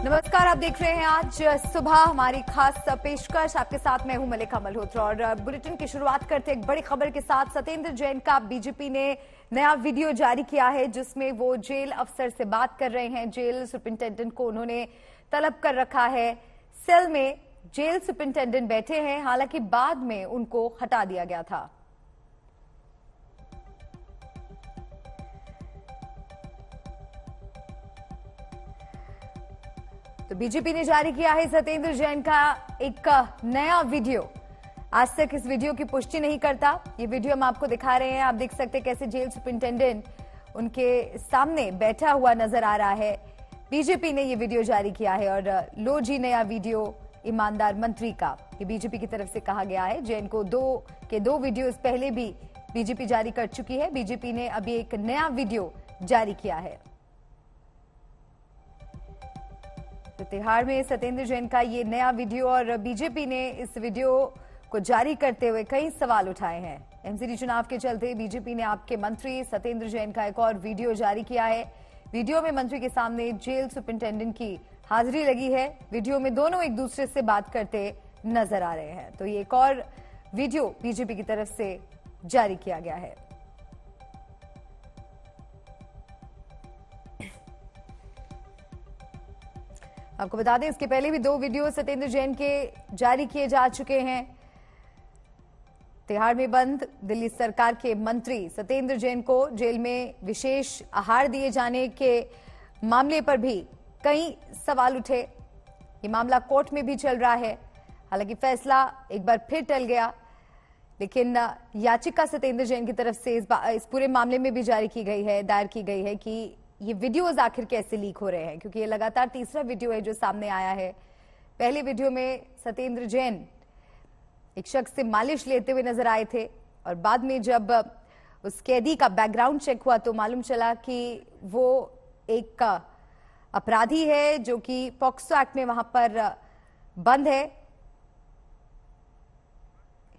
नमस्कार, आप देख रहे हैं आज सुबह हमारी खास पेशकश। आपके साथ मैं हूं मलिका मल्होत्रा और बुलेटिन की शुरुआत करते एक बड़ी खबर के साथ। सत्येंद्र जैन का बीजेपी ने नया वीडियो जारी किया है जिसमें वो जेल अफसर से बात कर रहे हैं। जेल सुपरिंटेंडेंट को उन्होंने तलब कर रखा है। सेल में जेल सुपरिंटेंडेंट बैठे हैं, हालांकि बाद में उनको हटा दिया गया था। तो बीजेपी ने जारी किया है सत्येंद्र जैन का एक नया वीडियो। आज तक इस वीडियो की पुष्टि नहीं करता। ये वीडियो हम आपको दिखा रहे हैं। आप देख सकते हैं कैसे जेल सुपरिंटेंडेंट उनके सामने बैठा हुआ नजर आ रहा है। बीजेपी ने ये वीडियो जारी किया है और लो जी नया वीडियो ईमानदार मंत्री का, ये बीजेपी की तरफ से कहा गया है। जैन को दो वीडियोस पहले भी बीजेपी जारी कर चुकी है। बीजेपी ने अभी एक नया वीडियो जारी किया है। तो तिहाड़ में सत्येंद्र जैन का ये नया वीडियो और बीजेपी ने इस वीडियो को जारी करते हुए कई सवाल उठाए हैं। एमसीडी चुनाव के चलते बीजेपी ने आपके मंत्री सत्येंद्र जैन का एक और वीडियो जारी किया है। वीडियो में मंत्री के सामने जेल सुपरिंटेंडेंट की हाजिरी लगी है। वीडियो में दोनों एक दूसरे से बात करते नजर आ रहे हैं। तो ये एक और वीडियो बीजेपी की तरफ से जारी किया गया है। आपको बता दें इसके पहले भी दो वीडियो सत्येंद्र जैन के जारी किए जा चुके हैं। तिहाड़ में बंद दिल्ली सरकार के मंत्री सत्येंद्र जैन को जेल में विशेष आहार दिए जाने के मामले पर भी कई सवाल उठे। ये मामला कोर्ट में भी चल रहा है, हालांकि फैसला एक बार फिर टल गया। लेकिन याचिका सत्येंद्र जैन की तरफ से इस पूरे मामले में भी जारी की गई है, दायर की गई है कि ये वीडियोस आखिर कैसे लीक हो रहे हैं, क्योंकि ये लगातार तीसरा वीडियो है जो सामने आया है। पहले वीडियो में सत्येंद्र जैन एक शख्स से मालिश लेते हुए नजर आए थे और बाद में जब उस कैदी का बैकग्राउंड चेक हुआ तो मालूम चला कि वो एक अपराधी है जो कि पॉक्सो एक्ट में वहां पर बंद है।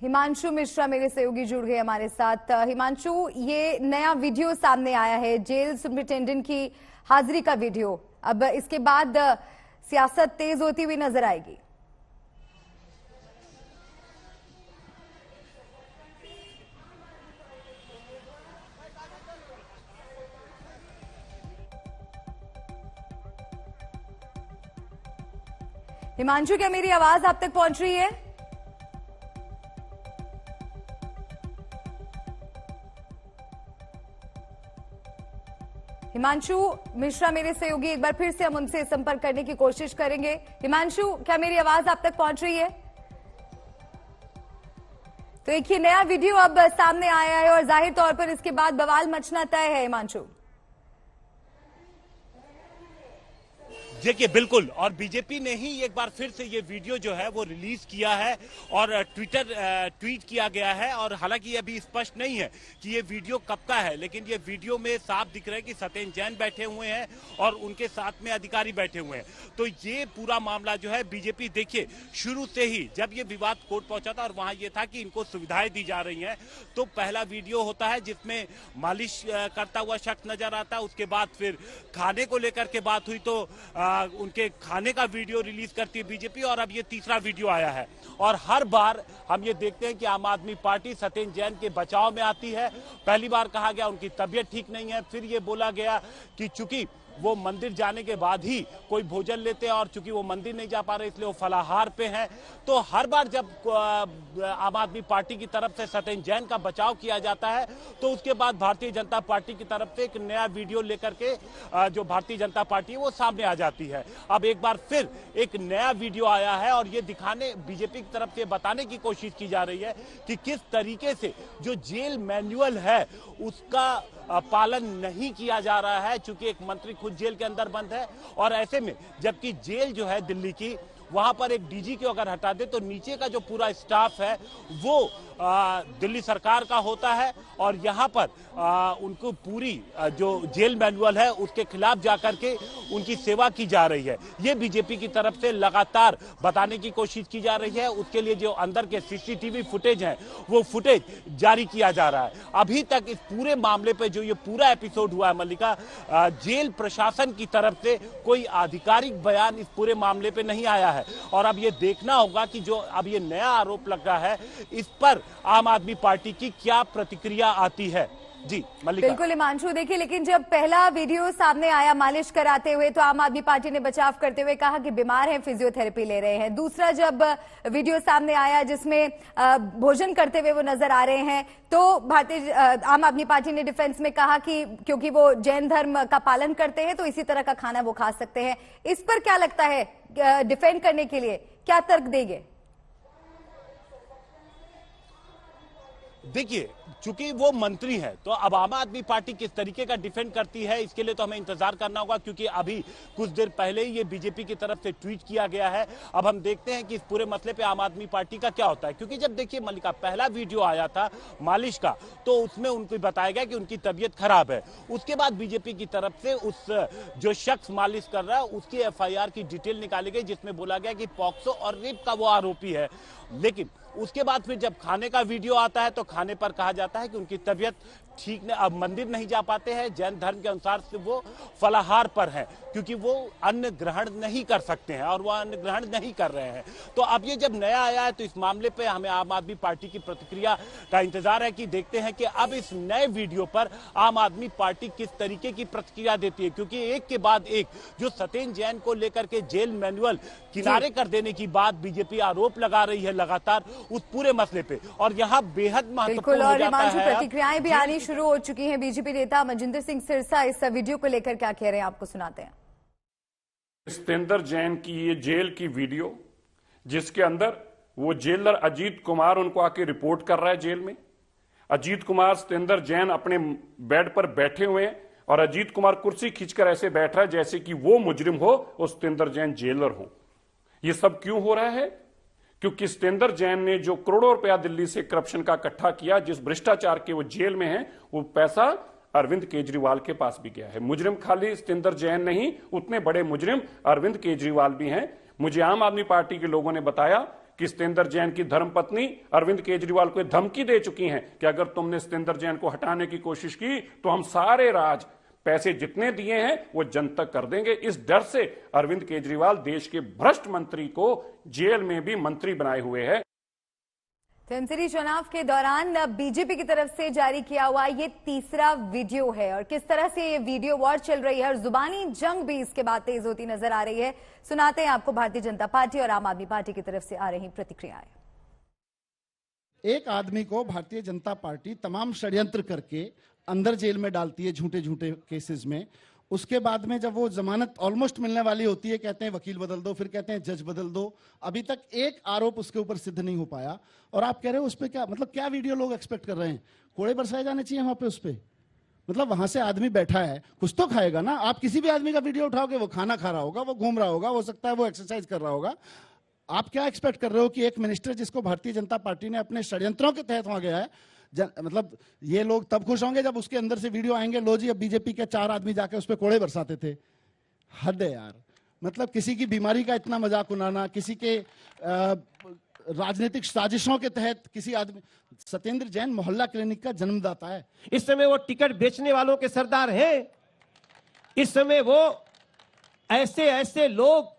हिमांशु मिश्रा मेरे सहयोगी जुड़ गए हमारे साथ। हिमांशु, ये नया वीडियो सामने आया है, जेल सुपरिंटेंडेंट की हाजिरी का वीडियो। अब इसके बाद सियासत तेज होती हुई नजर आएगी। हिमांशु, क्या मेरी आवाज आप तक पहुंच रही है? हिमांशु मिश्रा मेरे सहयोगी, एक बार फिर से हम उनसे संपर्क करने की कोशिश करेंगे। हिमांशु, क्या मेरी आवाज आप तक पहुंच रही है? तो एक ही नया वीडियो अब सामने आया है और जाहिर तौर पर इसके बाद बवाल मचना तय है। हिमांशु, देखिए बिल्कुल, और बीजेपी ने ही एक बार फिर से ये वीडियो जो है वो रिलीज किया है और ट्वीट किया गया है। और हालांकि ये अभी स्पष्ट नहीं है कि ये वीडियो कब का है, लेकिन ये वीडियो में साफ दिख रहा है कि सत्येंद्र जैन बैठे हुए हैं और उनके साथ में अधिकारी बैठे हुए हैं। तो ये पूरा मामला जो है बीजेपी, देखिए शुरू से ही जब ये विवाद कोर्ट पहुंचा था और वहां ये था कि इनको सुविधाएं दी जा रही हैं, तो पहला वीडियो होता है जिसमें मालिश करता हुआ शख्स नजर आता है। उसके बाद फिर खाने को लेकर के बात हुई तो उनके खाने का वीडियो रिलीज करती है बीजेपी, और अब ये तीसरा वीडियो आया है। और हर बार हम ये देखते हैं कि आम आदमी पार्टी सत्येंद्र जैन के बचाव में आती है। पहली बार कहा गया उनकी तबीयत ठीक नहीं है, फिर ये बोला गया कि चूंकि वो मंदिर जाने के बाद ही कोई भोजन लेते हैं और चूंकि वो मंदिर नहीं जा पा रहे इसलिए वो फलाहार पे हैं। तो हर बार जब आम आदमी पार्टी की तरफ से सत्येंद्र जैन का बचाव किया जाता है तो उसके बाद भारतीय जनता पार्टी की तरफ से एक नया वीडियो लेकर के जो भारतीय जनता पार्टी है वो सामने आ जाती है। अब एक बार फिर एक नया वीडियो आया है और ये दिखाने, बीजेपी की तरफ से बताने की कोशिश की जा रही है कि किस तरीके से जो जेल मैनुअल है उसका पालन नहीं किया जा रहा है, चूंकि एक मंत्री खुद जेल के अंदर बंद है। और ऐसे में जबकि जेल जो है दिल्ली की वहां पर एक डीजी को अगर हटा दे तो नीचे का जो पूरा स्टाफ है वो दिल्ली सरकार का होता है, और यहां पर उनको पूरी जो जेल मैनुअल है उसके खिलाफ जाकर के उनकी सेवा की जा रही है। ये बीजेपी की तरफ से लगातार बताने की कोशिश की जा रही है। उसके लिए जो अंदर के सीसीटीवी फुटेज है वो फुटेज जारी किया जा रहा है। अभी तक इस पूरे मामले पे जो ये पूरा एपिसोड हुआ है मल्लिका, जेल प्रशासन की तरफ से कोई आधिकारिक बयान इस पूरे मामले पे नहीं आया है, और अब ये देखना होगा कि जो अब ये नया आरोप लगा है इस पर आम आदमी पार्टी की क्या प्रतिक्रिया आती है। जी मल्लिका। बिल्कुल हिमांशु, देखिए लेकिन जब पहला वीडियो सामने आया मालिश कराते हुए तो आम आदमी पार्टी ने बचाव करते हुए कहा कि बीमार हैं, फिजियोथेरेपी ले रहे हैं। दूसरा जब वीडियो सामने आया जिसमें भोजन करते हुए वो नजर आ रहे हैं तो आम आदमी पार्टी ने डिफेंस में कहा कि क्योंकि वो जैन धर्म का पालन करते हैं तो इसी तरह का खाना वो खा सकते हैं। इस पर क्या लगता है, डिफेंड करने के लिए क्या तर्क देंगे? देखिए, चूंकि वो मंत्री है तो अब आम आदमी पार्टी किस तरीके का डिफेंड करती है इसके लिए तो हमें इंतजार करना होगा, क्योंकि अभी कुछ देर पहले ही ये बीजेपी की तरफ से ट्वीट किया गया है। अब हम देखते हैं कि इस पूरे मसले पे आम आदमी पार्टी का क्या होता है, क्योंकि जब देखिए मल्लिका पहला वीडियो आया था मालिश का तो उसमें उनको बताया गया कि उनकी तबीयत खराब है। उसके बाद बीजेपी की तरफ से उस जो शख्स मालिश कर रहा है उसकी एफआईआर की डिटेल निकाली गई, जिसमें बोला गया कि पॉक्सो और रेप का वो आरोपी है। लेकिन उसके बाद फिर जब खाने का वीडियो आता है तो खाने पर कहा जाता है कि उनकी तबीयत ठीक नहीं, अब मंदिर नहीं जा पाते हैं, जैन धर्म के अनुसार से वो फलाहार पर हैं क्योंकि वो अन्न ग्रहण नहीं कर सकते हैं और वो अन्न ग्रहण नहीं कर रहे हैं। तो अब ये जब नया आया है तो इस मामले पे हमें आम आदमी पार्टी की प्रतिक्रिया का इंतजार है कि देखते हैं कि अब इस नए वीडियो पर आम आदमी पार्टी किस तरीके की प्रतिक्रिया देती है, क्योंकि एक के बाद एक जो सत्येंद्र जैन को लेकर के जेल मैनुअल किनारे कर देने की बात बीजेपी आरोप लगा रही है लगातार उस पूरे मसले पे, और यहाँ बेहद महत्वपूर्ण हो जाता है। प्रतिक्रियाएं भी आनी शुरू हो चुकी हैं। बीजेपी नेता मजिंदर सिंह सिरसा इस वीडियो को लेकर क्या कह रहे हैं, आपको सुनाते हैं। सत्येंद्र जैन की ये जेल की वीडियो जिसके अंदर वो जेलर अजीत कुमार उनको आके रिपोर्ट कर रहा है जेल में। अजीत कुमार सत्येंद्र जैन अपने बेड पर बैठे हुए हैं और अजीत कुमार कुर्सी खींचकर ऐसे बैठ रहा है जैसे कि वो मुजरिम हो और सत्येंद्र जैन जेलर हो। ये सब क्यों हो रहा है? क्योंकि सत्येंद्र जैन ने जो करोड़ों रुपया दिल्ली से करप्शन का इकट्ठा किया, जिस भ्रष्टाचार के वो जेल में है, वो पैसा अरविंद केजरीवाल के पास भी गया है। मुजरिम खाली सत्येंद्र जैन नहीं, उतने बड़े मुजरिम अरविंद केजरीवाल भी हैं। मुझे आम आदमी पार्टी के लोगों ने बताया कि सत्येंद्र जैन की धर्मपत्नी अरविंद केजरीवाल को धमकी दे चुकी हैं कि अगर तुमने सत्येंद्र जैन को हटाने की कोशिश की तो हम सारे राज पैसे जितने दिए हैं वो जनता कर देंगे। इस डर से अरविंद केजरीवाल देश के भ्रष्ट मंत्री को जेल में भी मंत्री बनाए हुए हैं। एमसीडी चुनाव के दौरान बीजेपी की तरफ से जारी किया हुआ ये तीसरा वीडियो है और किस तरह से ये वीडियो वॉर चल रही है और जुबानी जंग भी इसके बाद तेज होती नजर आ रही है। सुनाते हैं आपको भारतीय जनता पार्टी और आम आदमी पार्टी की तरफ से आ रही प्रतिक्रियाएं। एक आदमी को भारतीय जनता पार्टी तमाम षड्यंत्र करके अंदर जेल में डालती है झूठे झूठे केसेस में। उसके बाद में जब वो जमानत ऑलमोस्ट मिलने वाली होती है कहते हैं वकील बदल दो, फिर कहते हैं जज बदल दो। अभी तक एक आरोप उसके ऊपर सिद्ध नहीं हो पाया और आप कह रहे हो उस पर क्या मतलब क्या वीडियो लोग एक्सपेक्ट कर रहे हैं? कोड़े बरसाए जाने चाहिए वहां पे उस पर? मतलब वहां से आदमी बैठा है कुछ तो खाएगा ना। आप किसी भी आदमी का वीडियो उठाओगे वो खाना खा रहा होगा, वो घूम रहा होगा, हो सकता है वो एक्सरसाइज कर रहा होगा। आप क्या एक्सपेक्ट कर रहे हो कि एक मिनिस्टर जिसको भारतीय जनता पार्टी ने अपने षड्यंत्रों के तहत वहां गया है, मतलब ये लोग तब खुश होंगे जब उसके अंदर से वीडियो आएंगे, लो जी अब बीजेपी के 4 आदमी जाके उस पर कोड़े बरसाते थे। हद है यार। मतलब किसी की बीमारी का इतना मजाक उड़ाना, किसी के राजनीतिक साजिशों के तहत किसी आदमी। सत्येंद्र जैन मोहल्ला क्लिनिक का जन्मदाता है। इस समय वो टिकट बेचने वालों के सरदार हैं। इस समय वो ऐसे ऐसे लोग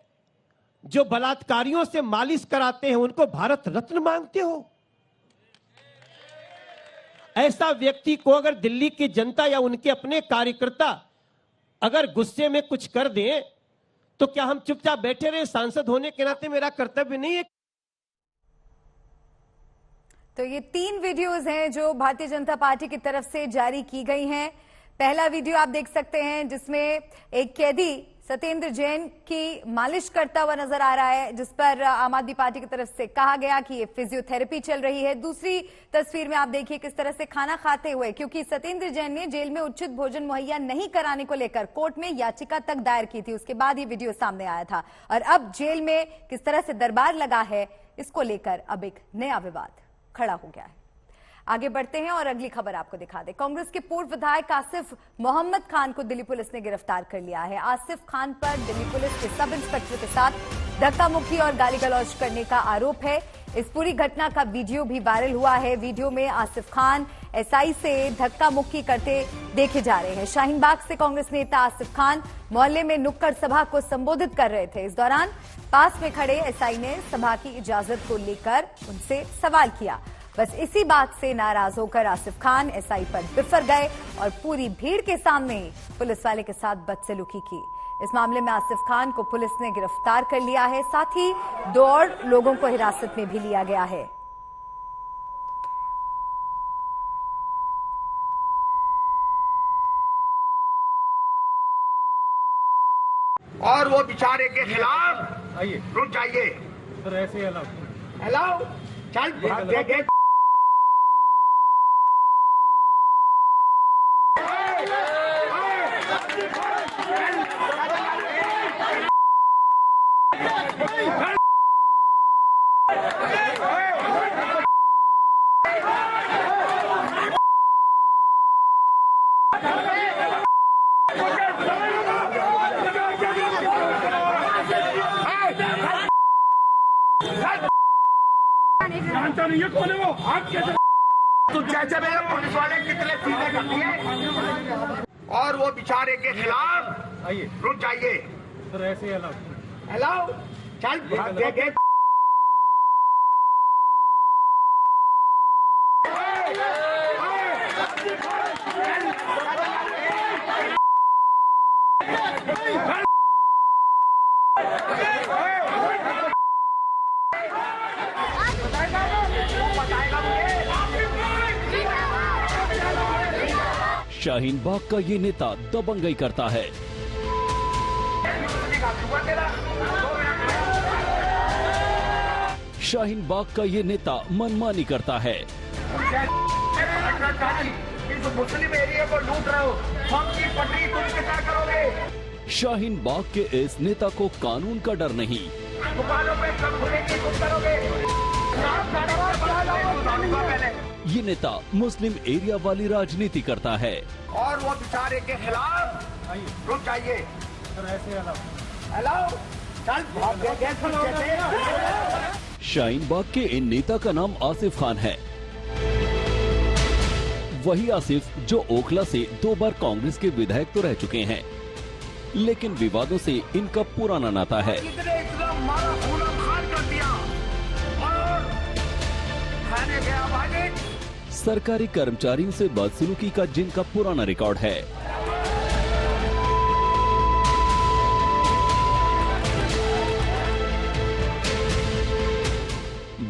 जो बलात्कारियों से मालिश कराते हैं उनको भारत रत्न मांगते हो। ऐसा व्यक्ति को अगर दिल्ली की जनता या उनके अपने कार्यकर्ता अगर गुस्से में कुछ कर दें तो क्या हम चुपचाप बैठे रहे? सांसद होने के नाते मेरा कर्तव्य नहीं है? तो ये 3 वीडियोस हैं जो भारतीय जनता पार्टी की तरफ से जारी की गई हैं। पहला वीडियो आप देख सकते हैं जिसमें एक कैदी सत्येंद्र जैन की मालिश करता हुआ नजर आ रहा है, जिस पर आम आदमी पार्टी की तरफ से कहा गया कि ये फिजियोथेरेपी चल रही है। दूसरी तस्वीर में आप देखिए किस तरह से खाना खाते हुए, क्योंकि सत्येंद्र जैन ने जेल में उचित भोजन मुहैया नहीं कराने को लेकर कोर्ट में याचिका तक दायर की थी, उसके बाद ये वीडियो सामने आया था। और अब जेल में किस तरह से दरबार लगा है, इसको लेकर अब एक नया विवाद खड़ा हो गया है। आगे बढ़ते हैं और अगली खबर आपको दिखा दें। कांग्रेस के पूर्व विधायक आसिफ मोहम्मद खान को दिल्ली पुलिस ने गिरफ्तार कर लिया है। आसिफ खान पर दिल्ली पुलिस के सब इंस्पेक्टर के साथ धक्का मुक्की और गाली गलौज करने का आरोप है। इस पूरी घटना का वीडियो भी वायरल हुआ है। वीडियो में आसिफ खान एसआई से धक्का मुक्की करते देखे जा रहे हैं। शाहीन बाग से कांग्रेस नेता आसिफ खान मोहल्ले में नुक्कड़ सभा को संबोधित कर रहे थे। इस दौरान पास में खड़े एसआई ने सभा की इजाजत को लेकर उनसे सवाल किया। बस इसी बात से नाराज होकर आसिफ खान एसआई पर बिफर गए और पूरी भीड़ के सामने ही पुलिस वाले के साथ बदसलूकी की। इस मामले में आसिफ खान को पुलिस ने गिरफ्तार कर लिया है, साथ ही 2 और लोगों को हिरासत में भी लिया गया है। और वो बेचारे के खिलाफ रुक जाइए सर, ऐसे अलाउ चल जानता नहीं है कौन है वो, आप कैसे तो जैसे मेरे पुलिस वाले कितने सीधे करती है। और वो बेचारे के खिलाफ रुक जाइए सर, ऐसे अलाउ चल शाहीन बाग का ये नेता दबंगई करता है। शाहीन बाग का ये नेता मनमानी करता है। मुस्लिम एरिया को लूट रहे हो, हम की पटरी तुम कितना करोगे। शाहीन बाग के इस नेता को कानून का डर नहीं। दुकानों पे कब खुलेगी तुम करोगे। ये नेता मुस्लिम एरिया वाली राजनीति करता है। और वो बेचारे के खिलाफ रुक जाइए सर, ऐसे अलाउ चल शाहीन बाग के इन नेता का नाम आसिफ खान है। वही आसिफ जो ओखला से 2 बार कांग्रेस के विधायक तो रह चुके हैं, लेकिन विवादों से इनका पुराना नाता है। इतना मारा खून खान कर दिया और खाने गया भागे। सरकारी कर्मचारियों से बदसलूकी का जिनका पुराना रिकॉर्ड है।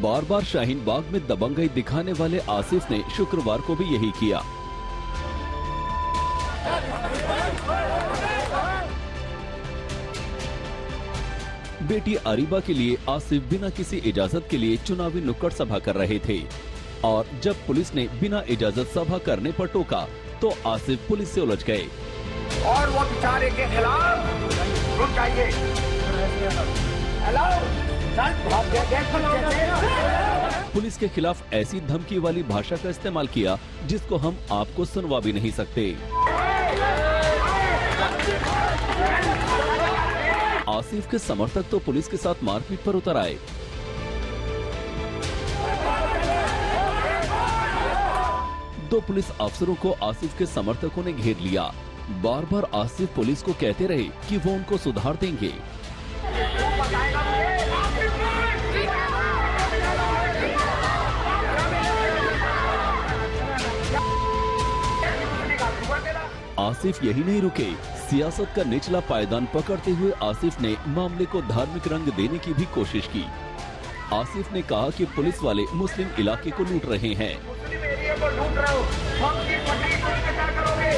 बार बार शाहीन बाग में दबंगई दिखाने वाले आसिफ ने शुक्रवार को भी यही किया। बेटी अरीबा के लिए आसिफ बिना किसी इजाजत के लिए चुनावी नुक्कड़ सभा कर रहे थे और जब पुलिस ने बिना इजाजत सभा करने पर टोका तो आसिफ पुलिस से उलझ गए। और वो बेचारे के खिलाफ रुक जाइए पुलिस के खिलाफ ऐसी धमकी वाली भाषा का इस्तेमाल किया जिसको हम आपको सुनवा भी नहीं सकते। आसिफ के समर्थक तो पुलिस के साथ मारपीट पर उतर आए। दो पुलिस अफसरों को आसिफ के समर्थकों ने घेर लिया। बार बार आसिफ पुलिस को कहते रहे कि वो उनको सुधार देंगे। आसिफ यही नहीं रुके, सियासत का निचला पायदान पकड़ते हुए आसिफ ने मामले को धार्मिक रंग देने की भी कोशिश की। आसिफ ने कहा कि पुलिस वाले मुस्लिम इलाके को लूट रहे हैं। मुस्लिम एरिया को लूट रहे हो, हम की पटरी तुम क्या करोगे,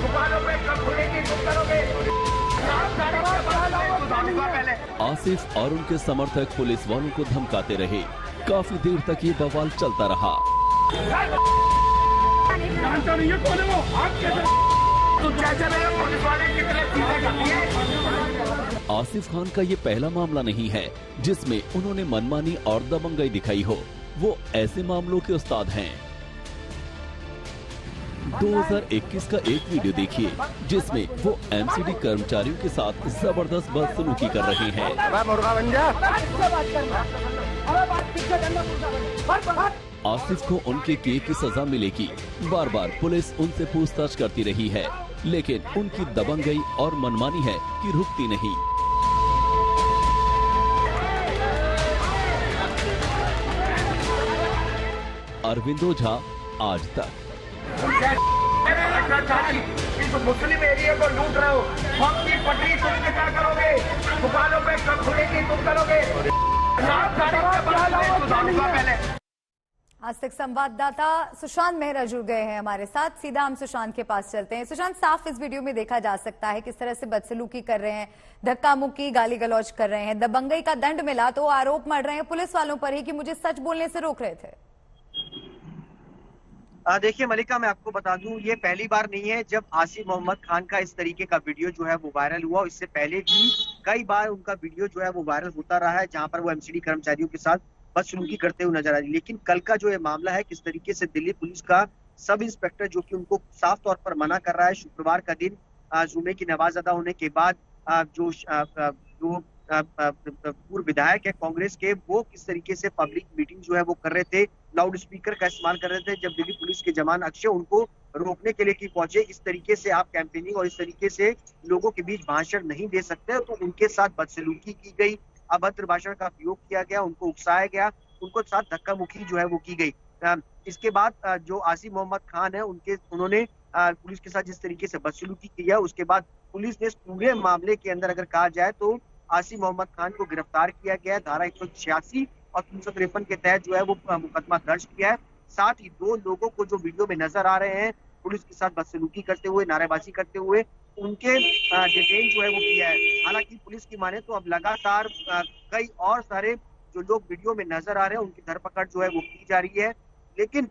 दुकानों पे कब खुलेगी तुम करोगे। आसिफ और उनके समर्थक पुलिस वालों को धमकाते रहे। काफी देर तक ये बवाल चलता रहा। आसिफ खान का ये पहला मामला नहीं है जिसमें उन्होंने मनमानी और दबंगई दिखाई हो। वो ऐसे मामलों के उस्ताद हैं। 2021 का एक वीडियो देखिए जिसमें वो एमसीडी कर्मचारियों के साथ जबरदस्त बदसलूकी कर रहे हैं। आसिफ को उनके किए की सजा मिलेगी। बार बार पुलिस उनसे पूछताछ करती रही है, लेकिन उनकी दबंगई और मनमानी है कि रुकती नहीं। अरविंद ओझा, आज तक। इस मुस्लिम एरिया को लूट रहे हो, हम की पटरी तुम क्या करोगे? दुकानों पे कब खुलेगी तुम करोगे? पहले आज तक संवाददाता सुशांत मेहरा जुड़ गए हैं हमारे साथ। सीधा हम सुशांत के पास चलते हैं। सुशांत, साफ इस वीडियो में देखा जा सकता है किस तरह से बदसलूकी कर रहे हैं, धक्का मुक्की, गाली गलौज कर रहे हैं। दबंगई का दंड मिला तो आरोप मढ़ रहे हैं पुलिस वालों पर ही कि मुझे सच बोलने से रोक रहे थे। देखिए मलिका, मैं आपको बता दूं, ये पहली बार नहीं है जब आसिफ मोहम्मद खान का इस तरीके का वीडियो जो है वो वायरल हुआ। इससे पहले भी कई बार उनका वीडियो जो है वो वायरल होता रहा है, जहां पर वो एमसीडी कर्मचारियों के साथ बदसलूकी करते हुए नजर आ रही। लेकिन कल का जो ये मामला है, किस तरीके से दिल्ली पुलिस का सब इंस्पेक्टर जो कि उनको साफ तौर पर मना कर रहा है, शुक्रवार का दिन जुमे की नमाज अदा होने के बाद जो पूर्व विधायक है कांग्रेस के, वो किस तरीके से पब्लिक मीटिंग जो है वो कर रहे थे, लाउड स्पीकर का इस्तेमाल कर रहे थे। जब दिल्ली पुलिस के जवान अक्षय उनको रोकने के लिए की पहुंचे, इस तरीके से आप कैंपेनिंग और इस तरीके से लोगों के बीच भाषण नहीं दे सकते, तो उनके साथ बदसलूकी की गई, अभद्र भाषण का प्रयोग किया गया, उनको उकसाया गया, उनको साथ धक्का मुक्की जो है वो की गई। इसके बाद जो आसिफ मोहम्मद खान है उन्होंने पुलिस के साथ जिस तरीके से बदसलूकी की है, उसके बाद पुलिस ने इस पूरे मामले के अंदर अगर कहा जाए तो आसिफ मोहम्मद खान को गिरफ्तार किया गया है। धारा 186 और 353 के तहत जो है वो मुकदमा दर्ज किया है। साथ ही 2 लोगों को जो वीडियो में नजर आ रहे हैं पुलिस के साथ बदसलूकी करते हुए, नारेबाजी करते हुए, उनके डिटेन जो है वो किया है। हालांकि पुलिस की माने तो अब लगातार कई और सारे जो लोग वीडियो में नजर आ रहे हैं उनकी धरपकड़ जो है वो की जा रही है। लेकिन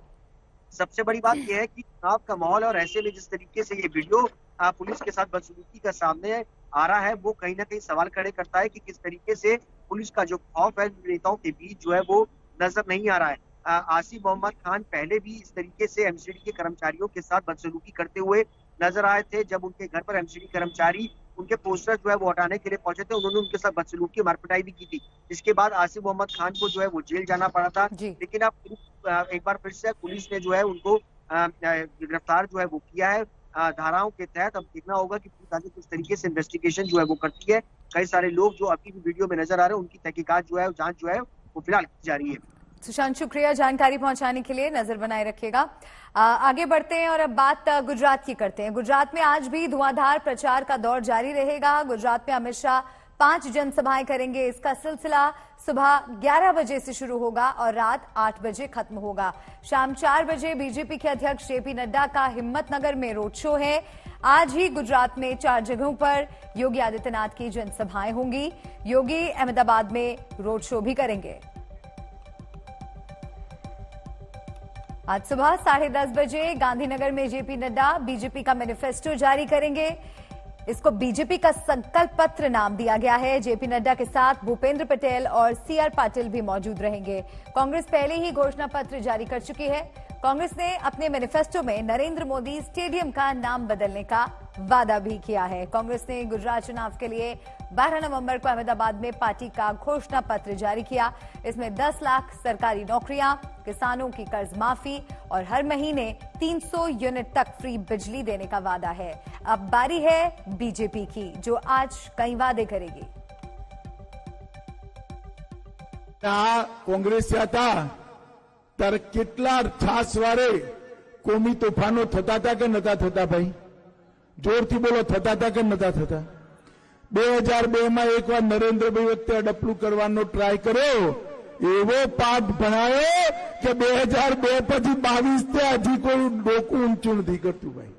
सबसे बड़ी बात यह है कि चुनाव का माहौल है और ऐसे में जिस तरीके से ये वीडियो पुलिस के साथ बदसलूकी का सामने आ रहा है, वो कहीं ना कहीं सवाल खड़े करता है कि किस तरीके से पुलिस का जो खौफ है नेताओं के बीच जो है वो नजर नहीं आ रहा है। आसिफ मोहम्मद खान पहले भी इस तरीके से एमसीडी के कर्मचारियों के साथ बदसलूकी करते हुए नजर आए थे। जब उनके घर पर एमसीडी कर्मचारी उनके पोस्टर जो है वो हटाने के लिए पहुंचे थे, उन्होंने उनके साथ बदसलूकी मारपिटाई भी की थी। इसके बाद आसिफ मोहम्मद खान को जो है वो जेल जाना पड़ा था। लेकिन अब एक बार फिर से पुलिस ने जो है उनको गिरफ्तार जो है वो किया है धाराओं के तहत। अब देखना होगा कि पुलिस आगे किस तरीके से इन्वेस्टिगेशन जो है वो करती है। कई सारे लोग जो अभी भी वीडियो में नजर आ रहे हैं उनकी तहकीकात जो है, जांच जो है वो फिलहाल की जा रही है। सुशांत, शुक्रिया जानकारी पहुंचाने के लिए। नजर बनाए रखिएगा। आगे बढ़ते हैं और अब बात गुजरात की करते हैं। गुजरात में आज भी धुआंधार प्रचार का दौर जारी रहेगा। गुजरात में अमित शाह 5 जनसभाएं करेंगे। इसका सिलसिला सुबह 11 बजे से शुरू होगा और रात 8 बजे खत्म होगा। शाम 4 बजे बीजेपी के अध्यक्ष जेपी नड्डा का हिम्मतनगर में रोड शो है। आज ही गुजरात में 4 जगहों पर योगी आदित्यनाथ की जनसभाएं होंगी। योगी अहमदाबाद में रोड शो भी करेंगे। आज सुबह 10:30 बजे गांधीनगर में जेपी नड्डा बीजेपी का मैनिफेस्टो जारी करेंगे। इसको बीजेपी का संकल्प पत्र नाम दिया गया है। जेपी नड्डा के साथ भूपेंद्र पटेल और सीआर पाटिल भी मौजूद रहेंगे। कांग्रेस पहले ही घोषणा पत्र जारी कर चुकी है। कांग्रेस ने अपने मैनिफेस्टो में नरेंद्र मोदी स्टेडियम का नाम बदलने का वादा भी किया है। कांग्रेस ने गुजरात चुनाव के लिए 12 नवंबर को अहमदाबाद में पार्टी का घोषणा पत्र जारी किया। इसमें 10 लाख सरकारी नौकरियां, किसानों की कर्ज माफी और हर महीने 300 यूनिट तक फ्री बिजली देने का वादा है। अब बारी है बीजेपी की, जो आज कई वादे करेगी। कांग्रेस ત્યારે કેટલા છાસવારે કોમી તોફાનો થતા હતા કે નતા થતા? ભાઈ જોરથી બોલો, થતા હતા કે નતા થતા? 2002 માં એકવાર નરેન્દ્રભાઈ વખતે અડપલું કરવાનો ટ્રાય કર્યો, એવો પાઠ ભણાયો કે 2002 પછી 22 તે હજી કોઈ ડોકું ઊંચું નથી કરતું. ભાઈ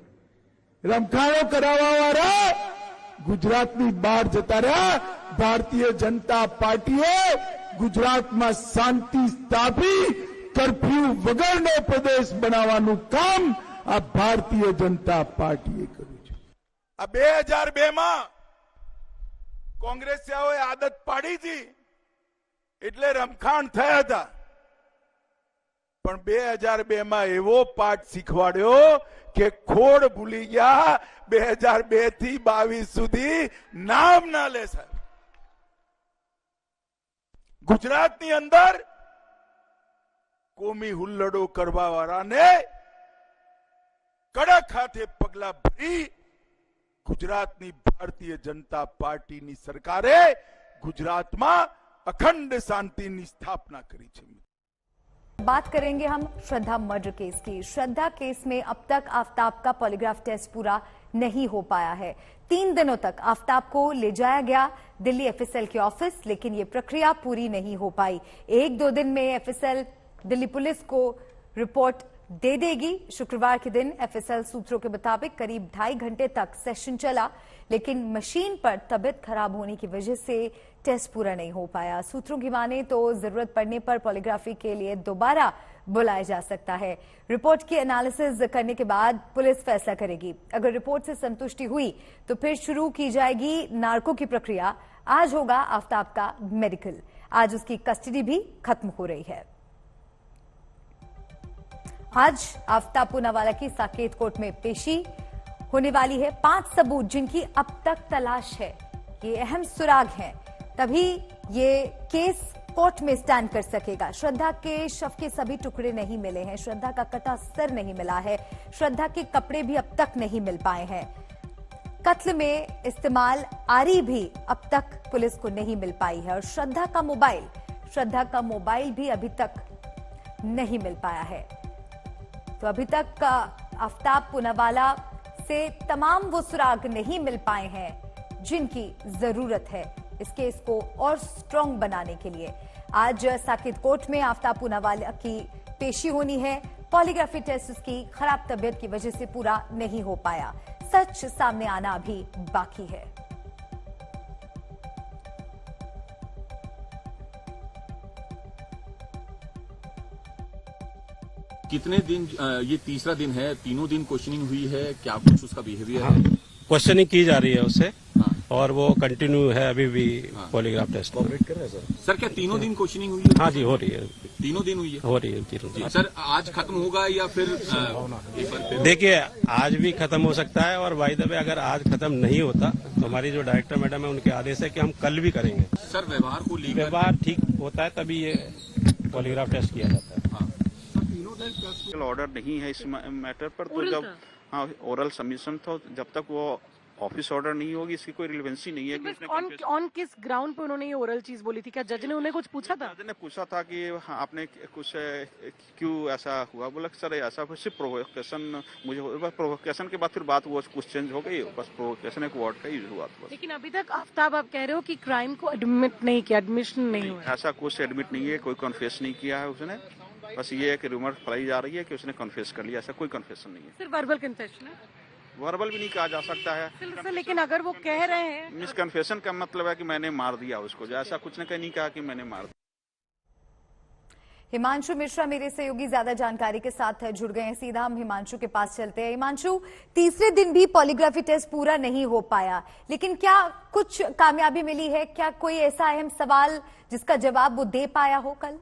રમખાણો કરાવવા વાળા ગુજરાતની બહાર જતા રહ્યા. ભારતીય જનતા પાર્ટીએ ગુજરાતમાં શાંતિ સ્થાપી કર્ફ્યુ વગરનો પ્રદેશ બનાવવાનું કામ આ ભારતીય જનતા પાર્ટીએ કર્યું છે. આ 2002 માં કોંગ્રેસીઓએ આદત પાડી હતી એટલે રમખાણ થયા હતા. પણ 2002 માં એવો પાઠ શીખવાડ્યો કે ખોડ ભૂલી ગયા. 2002 થી 22 સુધી નામ ના લે સાહેબ. ગુજરાતની અંદર કોમી હુલ્લડો કરવા વાળાને કડક હાથે પગલા ભરી ગુજરાતની ભારતીય જનતા પાર્ટીની સરકારે ગુજરાતમાં अखंड शांति की स्थापना करी है. बात करेंगे हम श्रद्धा मर्डर केस की. श्रद्धा केस में अब तक आफ्ताब का पॉलीग्राफ टेस्ट पूरा नहीं हो पाया है. 3 दिनों तक आफ्ताब को ले जाया गया दिल्ली एफएसएल के ऑफिस, लेकिन ये प्रक्रिया पूरी नहीं हो पाई. 1-2 दिन में एफएसएल दिल्ली पुलिस को रिपोर्ट दे देगी. शुक्रवार के दिन एफएसएल सूत्रों के मुताबिक करीब 2.5 घंटे तक सेशन चला, लेकिन मशीन पर तबीयत खराब होने की वजह से टेस्ट पूरा नहीं हो पाया. सूत्रों की माने तो जरूरत पड़ने पर पॉलीग्राफी के लिए दोबारा बुलाया जा सकता है. रिपोर्ट की एनालिसिस करने के बाद पुलिस फैसला करेगी. अगर रिपोर्ट से संतुष्टि हुई तो फिर शुरू की जाएगी नार्को की प्रक्रिया. आज होगा आफ्ताब का मेडिकल. आज उसकी कस्टडी भी खत्म हो रही है. आज आफ्ताब पूनावाला की साकेत कोर्ट में पेशी होने वाली है. 5 सबूत जिनकी अब तक तलाश है, ये अहम सुराग हैं, तभी ये केस कोर्ट में स्टैंड कर सकेगा. श्रद्धा के शव के सभी टुकड़े नहीं मिले हैं. श्रद्धा का कटा सर नहीं मिला है. श्रद्धा के कपड़े भी अब तक नहीं मिल पाए हैं. कत्ल में इस्तेमाल आरी भी अब तक पुलिस को नहीं मिल पाई है. और श्रद्धा का मोबाइल भी अभी तक नहीं मिल पाया है. तो अभी तक आफ्ताब पूनावाला से तमाम वो सुराग नहीं मिल पाए हैं जिनकी जरूरत है इस केस को और स्ट्रांग बनाने के लिए. आज साकेत कोर्ट में आफ्ताब पूनावाला की पेशी होनी है. पॉलीग्राफी टेस्ट उसकी खराब तबीयत की वजह से पूरा नहीं हो पाया. सच सामने आना अभी बाकी है. कितने दिन, ये तीसरा दिन है, तीनों दिन क्वेश्चनिंग हुई है, क्या कुछ उसका बिहेवियर है? क्वेश्चनिंग की जा रही है उससे. और वो कंटिन्यू है अभी भी पॉलीग्राफ टेस्ट. कोऑपरेट कर रहे हैं सर? क्या तीनों दिन क्वेश्चनिंग हुई है? हाँ जी, हो रही है. तीनों दिन हुई है? हो रही है तीनों दिन. सर आज खत्म होगा या फिर देखिए, आज भी खत्म हो सकता है. और बाय द वे अगर आज खत्म नहीं होता तो हमारी जो डायरेक्टर मैडम है उनके आदेश है कि हम कल भी करेंगे. सर व्यवहार को लेकर, व्यवहार ठीक होता है तभी ये पॉलीग्राफ टेस्ट किया जाता है. ऑर्डर नहीं है इस मैटर पर, तो जब ओरल सबमिशन था, जब तक वो ऑफिस ऑर्डर नहीं होगी इसकी कोई रिलेवेंसी नहीं है. कि ऑन किस ग्राउंड पे उन्होंने ये ओरल चीज बोली थी? क्या जज ने उन्हें कुछ पूछा था? जज ने पूछा था कि आपने कुछ क्यों ऐसा हुआ. बोला सर ऐसा सिर्फ प्रोवोकेशन, मुझे बस प्रोवोकेशन के बाद फिर बात वो कुछ चेंज हो गई. बस प्रोवोकेशन एक वर्ड का यूज हुआ था. लेकिन अभी तक आफ्ताब आप कह रहे हो कि क्राइम को एडमिट नहीं किया, एडमिशन नहीं हुआ. ऐसा कुछ एडमिट नहीं है, कोई कन्फेस नहीं किया है उसने. बस ये एक रूमर फैलाई जा रही है कि उसने कन्फेस कर लिया. ऐसा कोई कन्फेशन नहीं है. सिर्फ वर्बल कन्फेशन है. वर्बल भी नहीं कहा जा सकता है. लेकिन अगर वो कह रहे हैं, मिस कन्फेशन का मतलब है कि मैंने मार दिया उसको. ऐसा कुछ नहीं कहा कि मैंने मार दिया. हिमांशु मिश्रा मेरे सहयोगी ज्यादा जानकारी के साथ जुड़ गए हैं. सीधा हम हिमांशु के पास चलते हैं. हिमांशु, तीसरे दिन भी पॉलीग्राफी टेस्ट पूरा नहीं हो पाया, लेकिन क्या कुछ कामयाबी मिली है? क्या कोई ऐसा अहम सवाल जिसका जवाब वो दे पाया हो कल?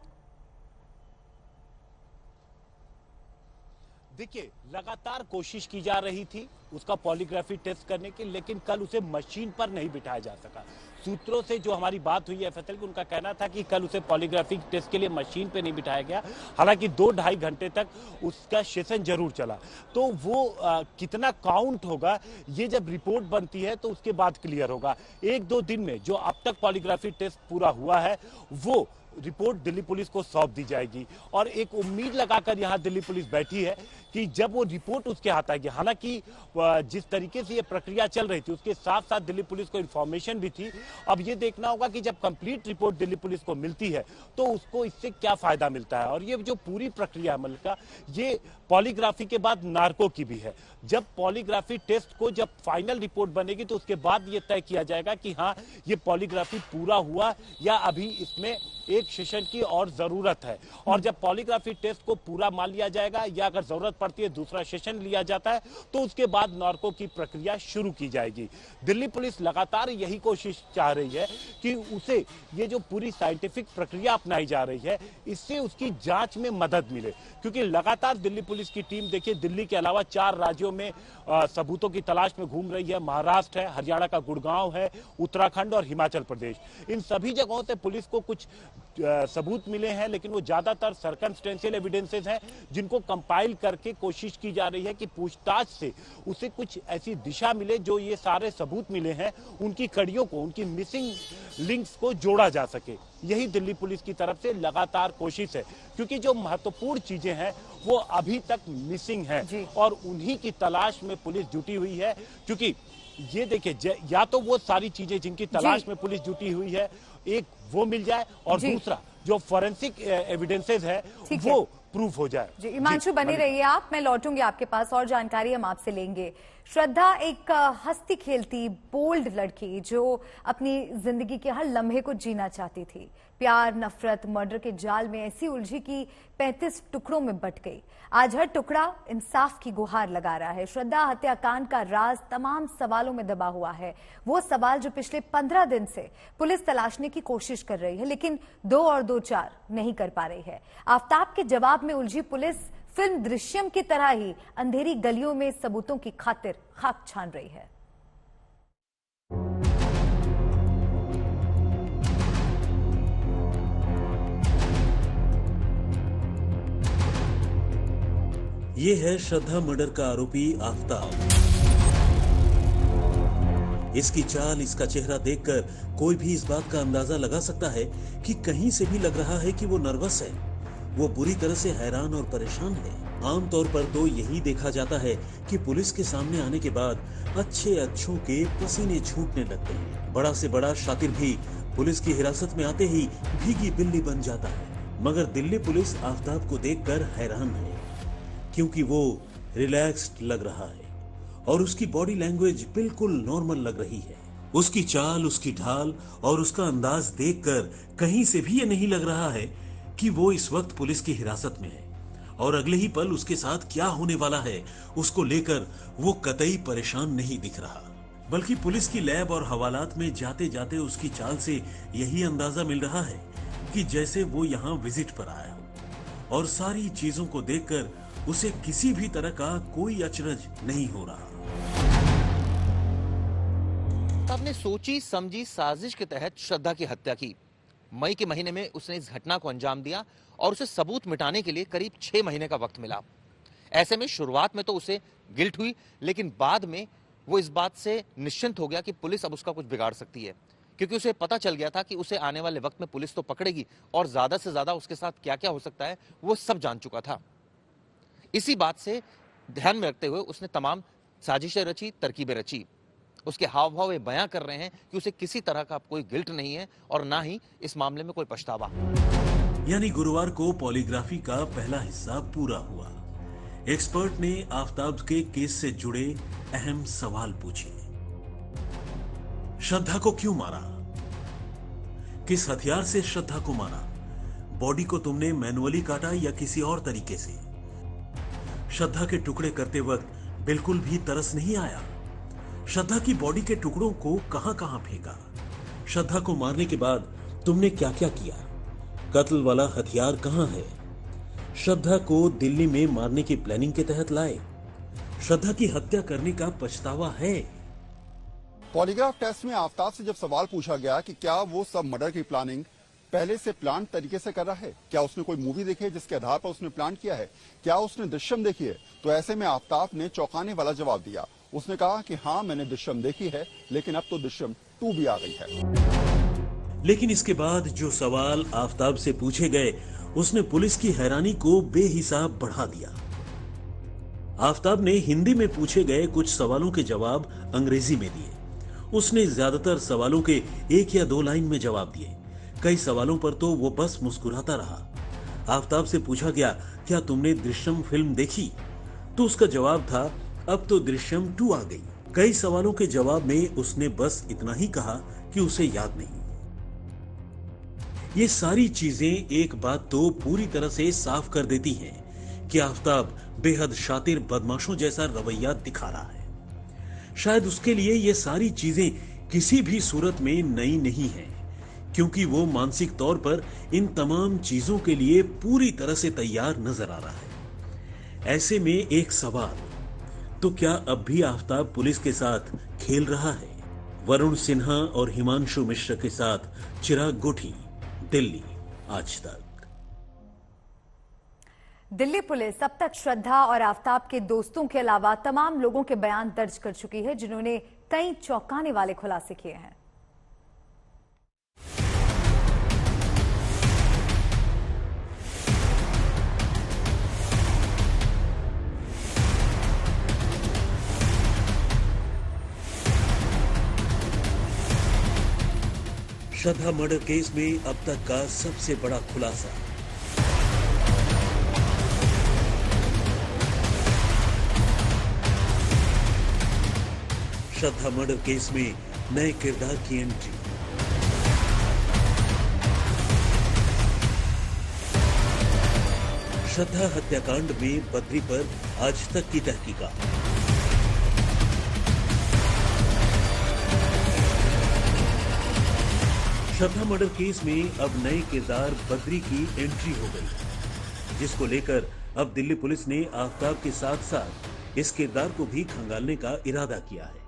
देखिए, लगातार कोशिश की जा रही थी उसका पॉलीग्राफी टेस्ट करने की, लेकिन कल उसे मशीन पर नहीं बिठाया जा सका. सूत्रों से जो हमारी बात हुई है एफएसएल की, उनका कहना था कि कल उसे पॉलीग्राफी टेस्ट के लिए मशीन पे नहीं बिठाया गया. हालांकि 2-2.5 घंटे तक उसका सेशन जरूर चला. तो वो कितना काउंट होगा ये जब रिपोर्ट बनती है तो उसके बाद क्लियर होगा. 1-2 दिन में जो अब तक पॉलीग्राफी टेस्ट पूरा हुआ है वो रिपोर्ट दिल्ली पुलिस को सौंप दी जाएगी और एक उम्मीद लगाकर यहां दिल्ली पुलिस बैठी है कि जब वो रिपोर्ट उसके हाथ आएगी। हालांकि जिस तरीके से ये प्रक्रिया चल रही थी उसके साथ साथ दिल्ली पुलिस को इंफॉर्मेशन भी थी। अब ये देखना होगा कि जब कंप्लीट रिपोर्ट दिल्ली पुलिस को मिलती है तो उसको इससे क्या फायदा मिलता है। और ये जो पूरी प्रक्रिया है मल्लिका, ये पॉलीग्राफी के बाद नार्को की भी है। जब पॉलीग्राफी टेस्ट को जब फाइनल रिपोर्ट बनेगी तो उसके बाद ये तय किया जाएगा कि हाँ ये पॉलीग्राफी पूरा हुआ या अभी इसमें एक सेशन की और जरूरत है। और जब पॉलीग्राफी टेस्ट को पूरा मान लिया जाएगा या अगर जरूरत पड़ती है दूसरा सेशन लिया जाता है तो उसके बाद नार्को की प्रक्रिया शुरू की जाएगी। दिल्ली पुलिस लगातार यही कोशिश चाह रही है कि उसे ये जो पूरी साइंटिफिक प्रक्रिया अपनाई जा रही है इससे उसकी जांच में मदद मिले, क्योंकि लगातार दिल्ली पुलिस की टीम देखिए दिल्ली के अलावा 4 राज्यों में सबूतों की तलाश में घूम रही है। महाराष्ट्र है, हरियाणा का गुड़गांव है, उत्तराखंड और हिमाचल प्रदेश। इन सभी जगहों से पुलिस को कुछ सबूत मिले हैं, लेकिन वो ज्यादातर सर्कमस्टेंशियल एविडेंसेस हैं जिनको कंपाइल करके कोशिश की जा रही है कि पूछताछ से उसे कुछ ऐसी दिशा मिले जो ये सारे सबूत मिले हैं उनकी कड़ियों को, उनकी मिसिंग लिंक्स को जोड़ा जा सके। यही दिल्ली पुलिस की तरफ से लगातार कोशिश है, क्योंकि जो महत्वपूर्ण चीजें हैं वो अभी तक मिसिंग हैं और उन्हीं की तलाश में पुलिस जुटी हुई है। क्योंकि ये देखिए, या तो वो सारी चीजें जिनकी तलाश में पुलिस जुटी हुई है एक वो मिल जाए और दूसरा जो फॉरेंसिक एविडेंसेस है वो प्रूफ हो जाए। जी हिमांशु बने रहिए आप, मैं लौटूंगी आपके पास और जानकारी हम आपसे लेंगे। श्रद्धा एक हंसती खेलती बोल्ड लड़की जो अपनी जिंदगी के हर लम्हे को जीना चाहती थी। प्यार, नफरत, मर्डर के जाल में ऐसी उलझी कि 35 टुकड़ों में बट गई। आज हर टुकड़ा इंसाफ की गुहार लगा रहा है। श्रद्धा हत्याकांड का राज तमाम सवालों में दबा हुआ है। वो सवाल जो पिछले 15 दिन से पुलिस तलाशने की कोशिश कर रही है, लेकिन 2 और 2 4 नहीं कर पा रही है। आफताब के जवाब में उलझी पुलिस फिल्म दृश्यम की तरह ही अंधेरी गलियों में सबूतों की खातिर खाक छान रही है। ये है श्रद्धा मर्डर का आरोपी आफताब। इसकी चाल, इसका चेहरा देखकर कोई भी इस बात का अंदाजा लगा सकता है कि कहीं से भी लग रहा है कि वो नर्वस है, वो बुरी तरह से हैरान और परेशान है। आमतौर पर तो यही देखा जाता है कि पुलिस के सामने आने के बाद अच्छों के पसीने छूटने लगते हैं। बड़ा से बड़ा शातिर भी पुलिस की हिरासत में आते ही भीगी बिल्ली बन जाता है। मगर दिल्ली पुलिस आफताब को देखकर हैरान है, क्योंकि वो रिलैक्स्ड लग रहा है और उसकी बॉडी लैंग्वेज बिल्कुल नॉर्मल लग रही है। उसकी चाल, उसकी ढाल और उसका अंदाज देखकर कहीं से भी ये नहीं लग रहा है कि वो इस वक्त पुलिस की हिरासत में है और अगले ही पल उसके साथ क्या होने वाला है उसको लेकर वो कतई परेशान नहीं दिख रहा। बल्कि पुलिस की लैब और हवालात में जाते जाते उसकी चाल से यही अंदाजा मिल रहा है कि जैसे वो यहाँ विजिट पर आया हो और सारी चीजों को देखकर उसे किसी भी तरह का कोई अचरज नहीं हो रहा। आपने सोची समझी साजिश के तहत श्रद्धा की हत्या की। मई के महीने में उसने इस घटना को अंजाम दिया और उसे सबूत मिटाने के लिए करीब 6 महीने का वक्त मिला। ऐसे में शुरुआत में तो उसे गिल्ट हुई, लेकिन बाद में वो इस बात से निश्चिंत हो गया कि पुलिस अब उसका कुछ बिगाड़ सकती है, क्योंकि उसे पता चल गया था कि उसे आने वाले वक्त में पुलिस तो पकड़ेगी और ज्यादा से ज्यादा उसके साथ क्या क्या हो सकता है वो सब जान चुका था। इसी बात से ध्यान में रखते हुए उसने तमाम साजिशें रची, तरकीबें रची। उसके हाव भाव ये बयां कर रहे हैं कि उसे किसी तरह का कोई गिल्ट नहीं है और ना ही इस मामले में कोई पछतावा। यानी गुरुवार को पॉलीग्राफी का पहला हिस्सा पूरा हुआ। एक्सपर्ट ने आफताब के केस से जुड़े अहम सवाल पूछे। श्रद्धा को क्यों मारा? किस हथियार से श्रद्धा को मारा? बॉडी को तुमने मैनुअली काटा या किसी और तरीके से? श्रद्धा के टुकड़े करते वक्त बिल्कुल भी तरस नहीं आया? श्रद्धा की बॉडी के टुकड़ों को कहां कहां फेंका? श्रद्धा को मारने के बाद तुमने क्या क्या किया? कत्ल वाला हथियार कहां है? श्रद्धा को दिल्ली में मारने की प्लानिंग के तहत लाए? श्रद्धा की हत्या करने का पछतावा है? पॉलीग्राफ टेस्ट में आफताब से जब सवाल पूछा गया कि क्या वो सब मर्डर की प्लानिंग पहले से प्लान तरीके से कर रहा है, क्या उसने कोई मूवी देखी है जिसके आधार पर उसने प्लान किया है, क्या उसने दृश्यम देखी है, तो ऐसे में आफताब ने चौंकाने वाला जवाब दिया। उसने कहा कि हाँ मैंने दृश्यम देखी है, लेकिन अब तो दृश्यम 2 भी आ गई है। लेकिन इसके बाद जो सवाल आफताब से पूछे गए उसने पुलिस की हैरानी को बेहिसाब बढ़ा दिया। आफताब ने हिंदी में पूछे गए कुछ सवालों के जवाब अंग्रेजी में दिए। उसने ज्यादातर सवालों के 1 या 2 लाइन में जवाब दिए। कई सवालों पर तो वो बस मुस्कुराता रहा। आफताब से पूछा गया, क्या तुमने दृश्यम फिल्म देखी? तो उसका जवाब था, अब तो दृश्यम 2 आ गई। कई सवालों के जवाब में उसने बस इतना ही कहा कि उसे याद नहीं। ये सारी चीजें एक बात तो पूरी तरह से साफ कर देती हैं कि आफताब बेहद शातिर बदमाशों जैसा रवैया दिखा रहा है। शायद उसके लिए ये सारी चीजें किसी भी सूरत में नई नहीं है, क्योंकि वो मानसिक तौर पर इन तमाम चीजों के लिए पूरी तरह से तैयार नजर आ रहा है। ऐसे में एक सवाल, तो क्या अब भी आफताब पुलिस के साथ खेल रहा है? वरुण सिन्हा और हिमांशु मिश्र के साथ चिराग गोठी, दिल्ली, आज तक। दिल्ली पुलिस अब तक श्रद्धा और आफताब के दोस्तों के अलावा तमाम लोगों के बयान दर्ज कर चुकी है, जिन्होंने कई चौंकाने वाले खुलासे किए हैं। श्रद्धा मर्डर केस में अब तक का सबसे बड़ा खुलासा। श्रद्धा मर्डर केस में नए किरदार की एंट्री। श्रद्धा हत्याकांड में बद्री पर आज तक की तहकीकात। श्रद्धा मर्डर केस में अब नए किरदार बद्री की एंट्री हो गई, जिसको लेकर अब दिल्ली पुलिस ने आफताब के साथ साथ इस किरदार को भी खंगालने का इरादा किया है।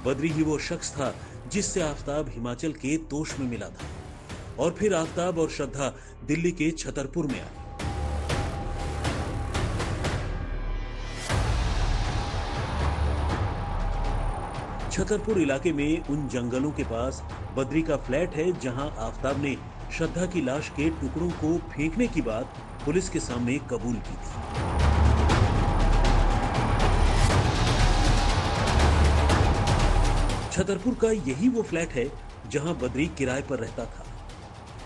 बद्री ही वो शख्स था जिससे आफताब हिमाचल के तोश में मिला था और फिर आफताब और श्रद्धा दिल्ली के छतरपुर में आए। छतरपुर इलाके में उन जंगलों के पास बद्री का फ्लैट है, जहां आफताब ने श्रद्धा की लाश के टुकड़ों को फेंकने की बात पुलिस के सामने कबूल की थी। छतरपुर का यही वो फ्लैट है जहां बद्री किराए पर रहता था,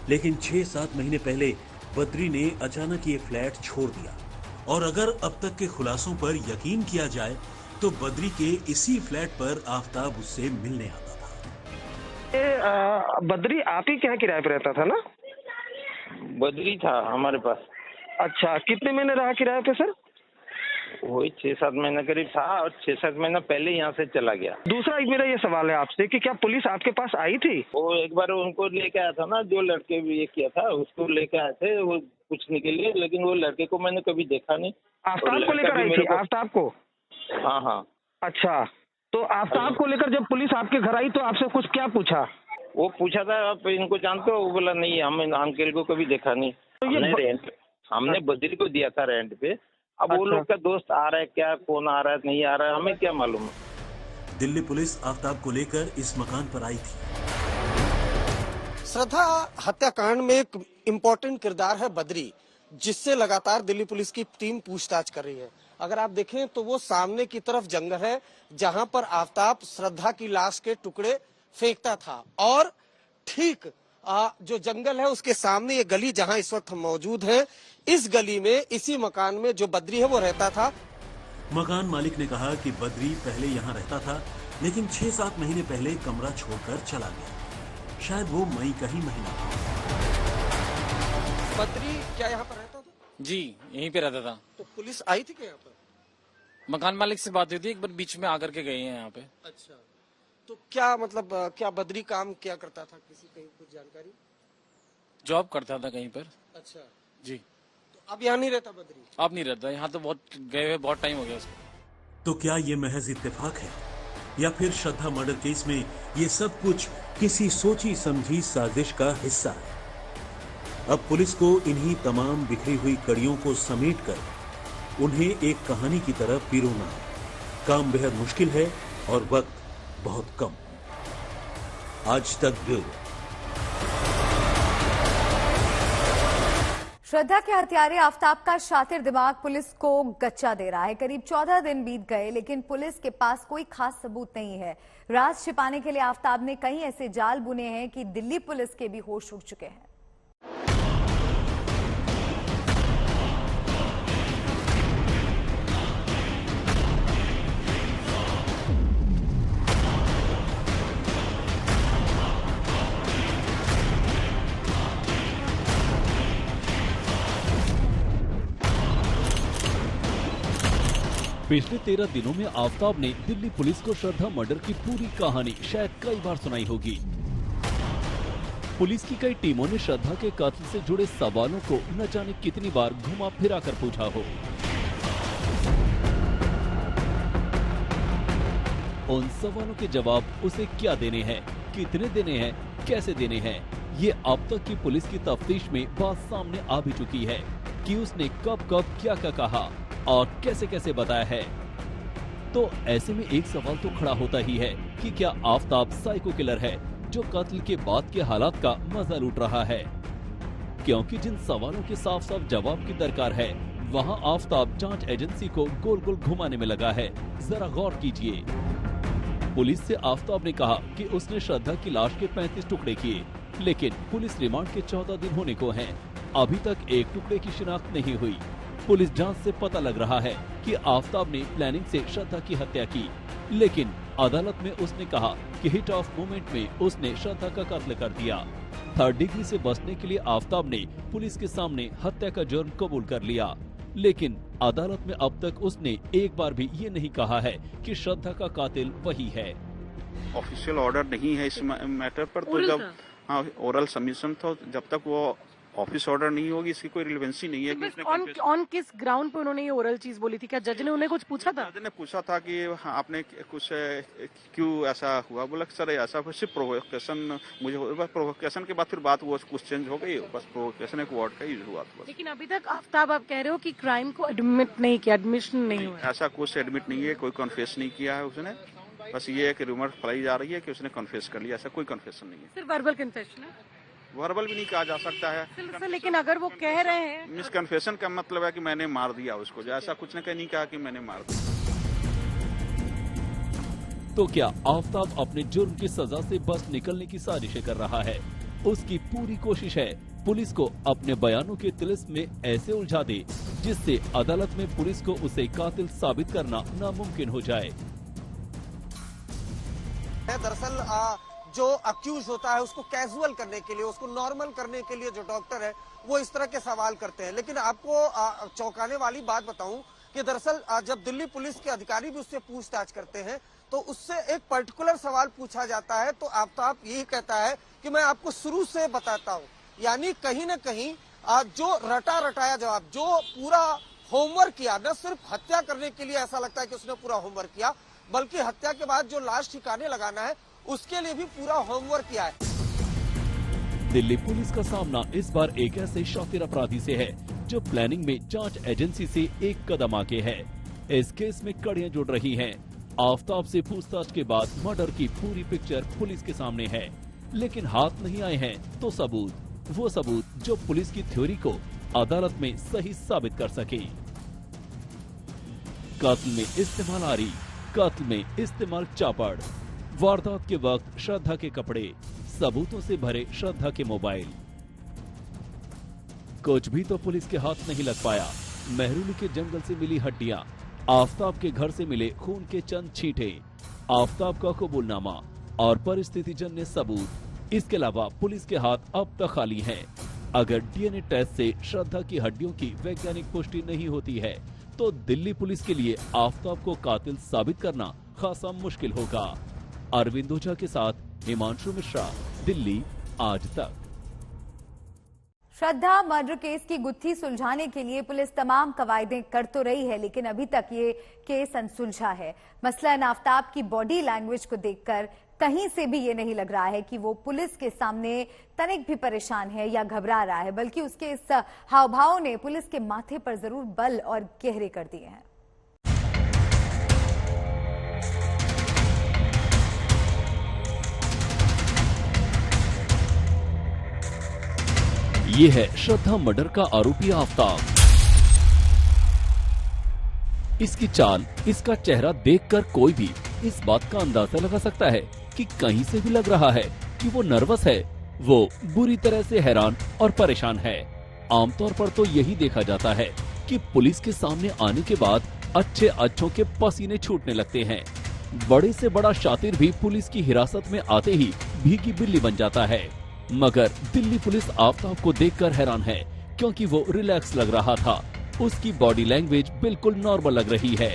लेकिन 6-7 महीने पहले बद्री ने अचानक ये फ्लैट छोड़ दिया। और अगर अब तक के खुलासों पर यकीन किया जाए तो बद्री के इसी फ्लैट पर आफताब उससे मिलने आता था। बद्री आप ही के यहाँ किराए पर रहता था ना? बद्री था हमारे पास। अच्छा, कितने महीने रहा किराए पे सर? वही 6-7 महीने करीब था और 6-7 महीना पहले यहाँ से चला गया। दूसरा मेरा ये सवाल है आपसे कि क्या पुलिस आपके पास आई थी? वो एक बार उनको लेके आया था ना, जो लड़के भी ये किया था उसको लेके आए थे वो पूछने के लिए, लेकिन वो लड़के को मैंने कभी देखा नहीं। आफताब को लेकर आई थी? आफताब को? हाँ हाँ। अच्छा, तो आफताब को लेकर जब पुलिस आपके घर आई तो आपसे कुछ क्या पूछा? वो पूछा था आप इनको जानते हो? वो बोला नहीं, हम अंकल को कभी देखा नहीं। हमने बद्री को दिया था रेंट पे। अब वो लोग का दोस्त आ रहा है क्या, कौन आ रहा है नहीं आ रहा है, हमें क्या मालूम। दिल्ली पुलिस आफताब को लेकर इस मकान पर आई थी। श्रद्धा हत्याकांड में एक इम्पोर्टेंट किरदार है बद्री, जिससे लगातार दिल्ली पुलिस की टीम पूछताछ कर रही है। अगर आप देखें तो वो सामने की तरफ जंगल है जहां पर आफताब श्रद्धा की लाश के टुकड़े फेंकता था, और ठीक जो जंगल है उसके सामने ये गली जहां इस वक्त हम मौजूद हैं, इस गली में इसी मकान में जो बद्री है वो रहता था। मकान मालिक ने कहा कि बद्री पहले यहाँ रहता था, लेकिन 6-7 महीने पहले कमरा छोड़कर चला गया। शायद वो मई का ही महीना था। बद्री क्या यहाँ पर रहता था? जी, यहीं पे रहता था। तो पुलिस आई थी क्या यहाँ पर? मकान मालिक से बात हुई थी, एक बार बीच में आकर के गए हैं यहाँ पे। अच्छा, तो क्या मतलब क्या बद्री काम क्या करता था, किसी कहीं कुछ जानकारी? जॉब करता था कहीं पर। अच्छा जी। तो अब यहाँ नहीं रहता बद्री? अब नहीं रहता यहाँ, तो बहुत गए हुए बहुत टाइम हो गया उसको। तो क्या ये महज इत्तेफाक है या फिर श्रद्धा मर्डर केस में ये सब कुछ किसी सोची समझी साजिश का हिस्सा है? अब पुलिस को इन्हीं तमाम बिखरी हुई कड़ियों को समेटकर उन्हें एक कहानी की तरफ पिरोना है। काम बेहद मुश्किल है और वक्त बहुत कम। आज तक ब्यूरो। श्रद्धा के हत्यारे आफ्ताब का शातिर दिमाग पुलिस को गच्चा दे रहा है। करीब 14 दिन बीत गए लेकिन पुलिस के पास कोई खास सबूत नहीं है। राज छिपाने के लिए आफ्ताब ने कई ऐसे जाल बुने हैं कि दिल्ली पुलिस के भी होश उड़ चुके हैं। पिछले 13 दिनों में आफ्ताब ने दिल्ली पुलिस को श्रद्धा मर्डर की पूरी कहानी शायद कई बार सुनाई होगी। पुलिस की कई टीमों ने श्रद्धा के कत्ल से जुड़े सवालों को न जाने कितनी बार घुमा फिरा कर पूछा हो। उन सवालों के जवाब उसे क्या देने हैं, कितने देने हैं, कैसे देने हैं, ये अब तक की पुलिस की तफ्तीश में बात सामने आ भी चुकी है कि उसने कब कब क्या क्या कहा और कैसे कैसे बताया है। तो ऐसे में एक सवाल तो खड़ा होता ही है कि क्या आफ्ताब साइको किलर है जो कत्ल के बाद के हालात का मजा लूट रहा है? क्योंकि जिन सवालों के साफ साफ जवाब की दरकार है वहां आफ्ताब जांच एजेंसी को गोल गोल घुमाने में लगा है। जरा गौर कीजिए। पुलिस से आफ्ताब ने कहा कि उसने श्रद्धा की लाश के 35 टुकड़े किए, लेकिन पुलिस रिमांड के 14 दिन होने को हैं। अभी तक एक टुकड़े की शिनाख्त नहीं हुई। पुलिस जांच से पता लग रहा है कि आफ्ताब ने प्लानिंग से श्रद्धा की हत्या की, लेकिन अदालत में उसने कहा कि हिट ऑफ मोमेंट में उसने श्रद्धा का कत्ल कर दिया। 3rd डिग्री से बचने के लिए आफ्ताब ने पुलिस के सामने हत्या का जुर्म कबूल कर लिया, लेकिन अदालत में अब तक उसने एक बार भी ये नहीं कहा है कि श्रद्धा का कातिल वही है। ऑफिशियल ऑर्डर नहीं है इस मैटर पर, तो जब ओरल सबमिशन था, जब तक वो ऑफिस ऑर्डर नहीं होगी इसकी कोई रिलेवेंसी नहीं है कि उसने ऑन किस ग्राउंड पे उन्होंने ये ओरल चीज बोली थी? क्या जज ने उन्हें कुछ पूछा था? जज ने पूछा था कि आपने कुछ क्यों ऐसा हुआ? बोला सर ऐसा सिर्फ प्रोवोकेशन, मुझे बस प्रोवोकेशन के बाद फिर बात वो कुछ चेंज हो गई, बस प्रोवोकेशन एक वर्ड का यूज हुआ था। लेकिन अभी तक आफ्ताब आप कह रहे हो कि क्राइम को एडमिट नहीं किया, एडमिशन नहीं हुआ। ऐसा कुछ एडमिट नहीं है, कोई कन्फेस नहीं किया है उसने। बस ये एक रूमर फैलाई जा रही है कि उसने कन्फेस कर लिया, ऐसा कोई कन्फेशन नहीं है। सिर्फ वर्बल कन्फेशन है? वर्बल भी नहीं कहा जा सकता है सर, लेकिन अगर वो कह रहे हैं मिस कन्फेशन का मतलब है कि मैंने मार दिया उसको, ऐसा कुछ नहीं कहा कि मैंने मार दिया। तो क्या आफ्ताब अपने जुर्म की सजा से बस निकलने की साजिशें कर रहा है? उसकी पूरी कोशिश है पुलिस को अपने बयानों के तिलिस्म में ऐसे उलझा दे जिससे अदालत में पुलिस को उसे कातिल साबित करना नामुमकिन हो जाए। दरअसल जो अक्यूज होता है उसको कैजुअल करने के लिए, उसको नॉर्मल करने के लिए जो डॉक्टर है वो इस तरह के सवाल करते हैं। लेकिन आपको चौंकाने वाली बात बताऊं कि दरअसल जब दिल्ली पुलिस के अधिकारी भी उससे पूछताछ करते हैं तो उससे एक पर्टिकुलर सवाल पूछा जाता है तो आफ्ताब यही कहता है कि मैं आपको शुरू से बताता हूं। यानी कहीं न कहीं जो रटा रटाया जवाब, जो पूरा होमवर्क किया, न सिर्फ हत्या करने के लिए ऐसा लगता है कि उसने पूरा होमवर्क किया, बल्कि हत्या के बाद जो लाश ठिकाने लगाना है उसके लिए भी पूरा होमवर्क किया है। दिल्ली पुलिस का सामना इस बार एक ऐसे शातिर अपराधी से है जो प्लानिंग में जांच एजेंसी से एक कदम आगे है। इस केस में कड़ियां जुड़ रही हैं। आफ्ताब से पूछताछ के बाद मर्डर की पूरी पिक्चर पुलिस के सामने है, लेकिन हाथ नहीं आए हैं तो सबूत, वो सबूत जो पुलिस की थ्योरी को अदालत में सही साबित कर सके। कत्ल में इस्तेमाल आरी, कत्ल में इस्तेमाल चापड़, वारदात के वक्त श्रद्धा के कपड़े, सबूतों से भरे श्रद्धा के मोबाइल। कुछ भी तो पुलिस के हाथ नहीं लग पाया। मेहरौली के जंगल से मिली हड्डियां, आफ्ताब के घर से मिले खून के चंद छींटे, आफ्ताब का कबूलनामा और परिस्थिति जन्य सबूत। इसके अलावा पुलिस के हाथ अब तक खाली हैं। अगर डीएनए टेस्ट से श्रद्धा की हड्डियों की वैज्ञानिक पुष्टि नहीं होती है तो दिल्ली पुलिस के लिए आफ्ताब को कातिल साबित करना खासा मुश्किल होगा। अरविंद ओझा के साथ हिमांशु मिश्रा, दिल्ली आज तक। श्रद्धा मर्डर केस की गुत्थी सुलझाने के लिए पुलिस तमाम कवायदें कर तो रही है, लेकिन अभी तक ये केस अनसुलझा है। मसलन आफ्ताब की बॉडी लैंग्वेज को देखकर कहीं से भी ये नहीं लग रहा है कि वो पुलिस के सामने तनिक भी परेशान है या घबरा रहा है, बल्कि उसके इस हाव भाव ने पुलिस के माथे पर जरूर बल और गहरे कर दिए हैं। ये है श्रद्धा मर्डर का आरोपी आफ्ताब। इसकी चाल, इसका चेहरा देखकर कोई भी इस बात का अंदाजा लगा सकता है कि कहीं से भी लग रहा है कि वो नर्वस है, वो बुरी तरह से हैरान और परेशान है। आमतौर पर तो यही देखा जाता है कि पुलिस के सामने आने के बाद अच्छों के पसीने छूटने लगते हैं। बड़े से बड़ा शातिर भी पुलिस की हिरासत में आते ही भीगी बिल्ली बन जाता है। मगर दिल्ली पुलिस आफ्ताब को देखकर हैरान है, क्योंकि वो रिलैक्स लग रहा था। उसकी बॉडी लैंग्वेज बिल्कुल नॉर्मल लग रही है।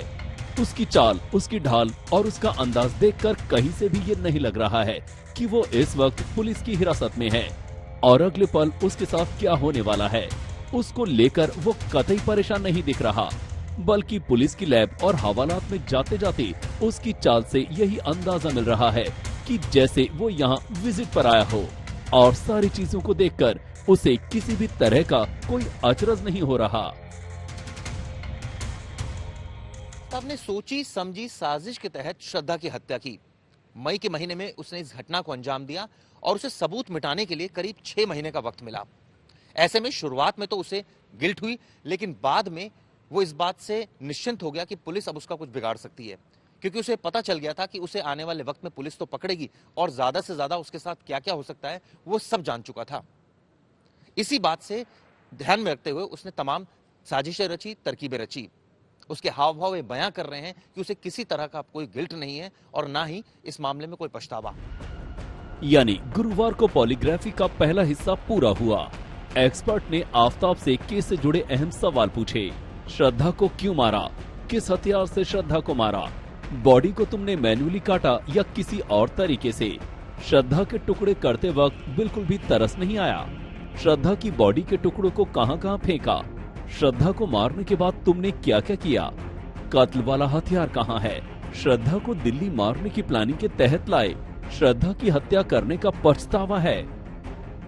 उसकी चाल, उसकी ढाल और उसका अंदाज देखकर कहीं से भी ये नहीं लग रहा है कि वो इस वक्त पुलिस की हिरासत में है और अगले पल उसके साथ क्या होने वाला है, उसको लेकर वो कतई परेशान नहीं दिख रहा। बल्कि पुलिस की लैब और हवालात में जाते जाते उसकी चाल से यही अंदाजा मिल रहा है कि जैसे वो यहाँ विजिट पर आया हो और सारी चीजों को देखकर उसे किसी भी तरह का कोई अचरज नहीं हो रहा। आपने सोची समझी साजिश के तहत श्रद्धा की हत्या की। मई के महीने में उसने इस घटना को अंजाम दिया और उसे सबूत मिटाने के लिए करीब 6 महीने का वक्त मिला। ऐसे में शुरुआत में तो उसे गिल्ट हुई, लेकिन बाद में वो इस बात से निश्चिंत हो गया कि पुलिस अब उसका कुछ बिगाड़ सकती है, क्योंकि उसे पता चल गया था कि उसे आने वाले वक्त में पुलिस तो पकड़ेगी और ज्यादा से ज्यादा उसके साथ क्या क्या हो सकता है वो सब जान चुका था। इसी बात से ध्यान में रखते हुए उसने तमाम साजिशें रची, तरकीबें रची। उसके हाव भाव ये बयां कर रहे हैं कि उसे किसी तरह का कोई गिल्ट नहीं है और ना ही इस मामले में कोई पछतावा। यानी गुरुवार को पॉलीग्राफी का पहला हिस्सा पूरा हुआ। एक्सपर्ट ने आफ्ताब से केस से जुड़े अहम सवाल पूछे। श्रद्धा को क्यों मारा? किस हथियार से श्रद्धा को मारा? बॉडी को तुमने मैन्युअली काटा या किसी और तरीके से? श्रद्धा के टुकड़े करते वक्त बिल्कुल भी तरस नहीं आया? श्रद्धा की बॉडी के टुकड़ों को कहां-कहां फेंका? श्रद्धा को मारने के बाद तुमने क्या क्या किया? कत्ल वाला हथियार कहाँ है? श्रद्धा को दिल्ली मारने की प्लानिंग के तहत लाए। श्रद्धा की हत्या करने का पछतावा है।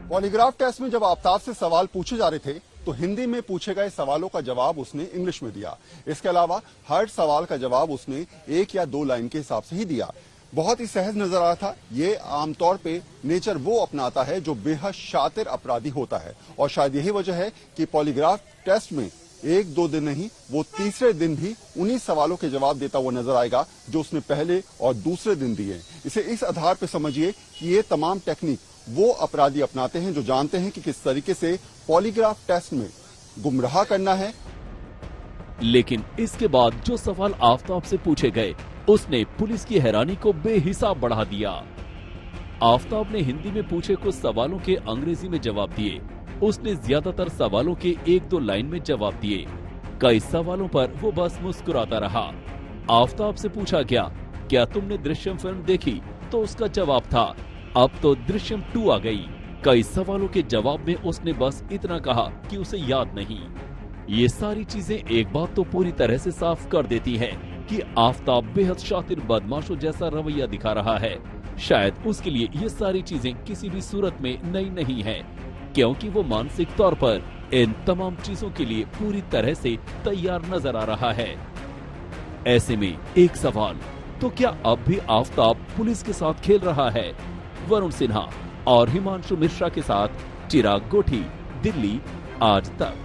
पॉलीग्राफ टेस्ट में जब आफ्ताब से सवाल पूछे जा रहे थे तो हिंदी में पूछे गए सवालों का जवाब उसने इंग्लिश में दिया। इसके अलावा हर सवाल का जवाब उसने 1 या 2 लाइन के हिसाब से ही दिया। बहुत ही सहज नजर आ रहा था। ये आमतौर पे नेचर वो अपनाता है जो बेहद शातिर अपराधी होता है और शायद यही वजह है कि पॉलीग्राफ टेस्ट में 1-2 दिन नहीं, वो तीसरे दिन भी उन्हीं सवालों के जवाब देता हुआ नजर आएगा जो उसने पहले और दूसरे दिन दिए। इसे इस आधार पर समझिए कि ये तमाम टेक्निक वो अपराधी अपनाते हैं जो जानते हैं कि किस तरीके से पॉलीग्राफ टेस्ट में गुमराह करना है। लेकिन इसके बाद जो सवाल आफ्ताब से पूछे गए उसने पुलिस की हैरानी को बेहिसाब बढ़ा दिया। आफ्ताब ने हिंदी में पूछे कुछ सवालों के अंग्रेजी में जवाब दिए। उसने ज्यादातर सवालों के 1-2 लाइन में जवाब दिए। कई सवालों पर वो बस मुस्कुराता रहा। आफ्ताब से पूछा गया, क्या तुमने दृश्यम फिल्म देखी? तो उसका जवाब था, अब तो दृश्यम 2 आ गई। कई सवालों के जवाब में उसने बस इतना कहा कि उसे याद नहीं। ये सारी चीजें एक बात तो पूरी तरह से साफ कर देती है कि आफ्ताब बेहद शातिर बदमाशों जैसा रवैया दिखा रहा है। शायद उसके लिए ये सारी चीजें किसी भी सूरत में नई नहीं है, क्योंकि वो मानसिक तौर पर इन तमाम चीजों के लिए पूरी तरह से तैयार नजर आ रहा है। ऐसे में एक सवाल, तो क्या अब भी आफ्ताब पुलिस के साथ खेल रहा है? वरुण सिन्हा और हिमांशु मिश्रा के साथ चिराग गोठी, दिल्ली आज तक।